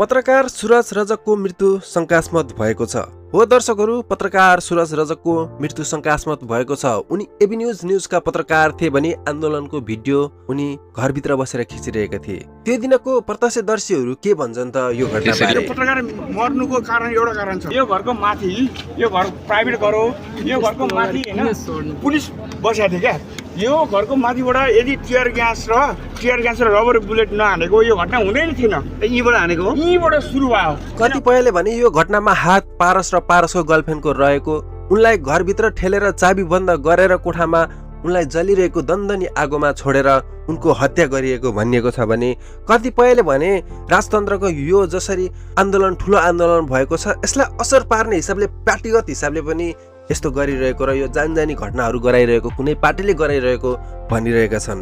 पत्रकार सुरज रजकको मृत्यु शंकास्पद भएको छ। हो दर्शकहरू, पत्रकार सुरज रजकको मृत्यु शंकास्पद भएको छ। उनी एबी न्यूजका पत्रकार थिए भने आन्दोलनको भिडियो उनी घरभित्र बसेर खिचिरहेका थिए। त्यो दिनको प्रत्यक्षदर्शीहरू के भन्छन् त यो घटनाबारे? पत्रकार मर्नुको कारण एउटा कारण छ। यो घरको माथि, यो घर प्राइभेट घर हो, यो घरको माथि हैन पुलिस बसेको थियो क्या। यो घरको माथिबाट यदि टियर ग्यास र रबर बुलेट नहानेको यो घटना हुँदै नै थिएन। यहीँबाट हानेको हो, यहीँबाट सुरु भयो। कतिपयले भने यो घटनामा हात पारस र पारसको गर्लफ्रेन्डको रहेको, उनलाई घरभित्र ठेलेर चाबी बन्द गरेर कोठामा उनलाई जलिरहेको दन्दनी आगोमा छोडेर उनको हत्या गरिएको भनिएको छ भने कतिपयले भने राजतन्त्रको यो जसरी आन्दोलन ठुलो आन्दोलन भएको छ यसलाई असर पार्ने हिसाबले पार्टीगत हिसाबले पनि यस्तो गरिरहेको र यो जानजानी घटनाहरू गराइरहेको कुनै पार्टीले गराइरहेको भनिरहेका छन्।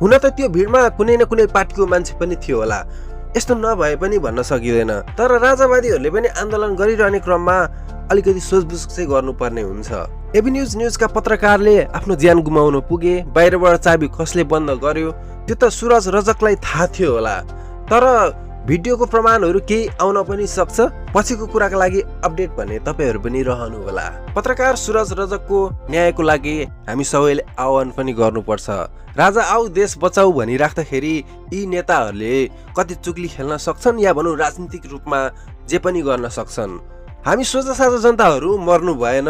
हुन त त्यो भिडमा कुनै न कुनै पार्टीको मान्छे पनि थियो होला, यस्तो नभए पनि भन्न सकिँदैन। तर राजावादीहरूले पनि आन्दोलन गरिरहने क्रममा अलिकति सोचबुझ चाहिँ गर्नुपर्ने हुन्छ। एबी न्यूजका पत्रकारले आफ्नो ज्यान गुमाउनु पुगे। बाहिरबाट चाबी कसले बन्द गर्यो त्यो त सुरज रजकलाई थाहा थियो होला, तर भिडियोको प्रमाणहरू केही आउन पनि सक्छ। पछिको कुराका लागि अपडेट भने तपाईहरू पनि रहनु होला। पत्रकार सुरज रजकको न्यायको लागि हामी सबैले आह्वान पनि गर्नुपर्छ। राजा आऊ देश बचाऊ भनिराख्दाखेरि यी नेताहरूले कति चुक्ली खेल्न सक्छन् या भनौँ राजनीतिक रूपमा जे पनि गर्न सक्छन्। हामी सोझा साझा जनताहरू मर्नु भएन,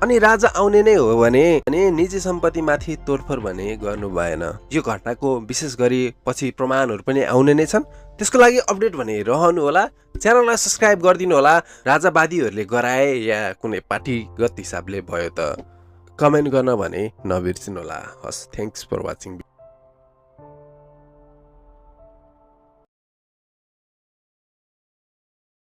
अनि राजा आउने नै हो भने निजी सम्पत्तिमाथि तोडफोड भने गर्नु भएन। यो घटनाको विशेष गरी पछि प्रमाणहरू पनि आउने नै छन्। त्यसको लागि अपडेट भने रहनु होला। च्यानललाई सब्स्क्राइब गरिदिनु होला। राजावादीहरूले गराए या कुनै पार्टीगत हिसाबले भयो त कमेन्ट गर्न भने नबिर्सिनु होला। हस्, थ्याङ्क्स फर वाचिङ।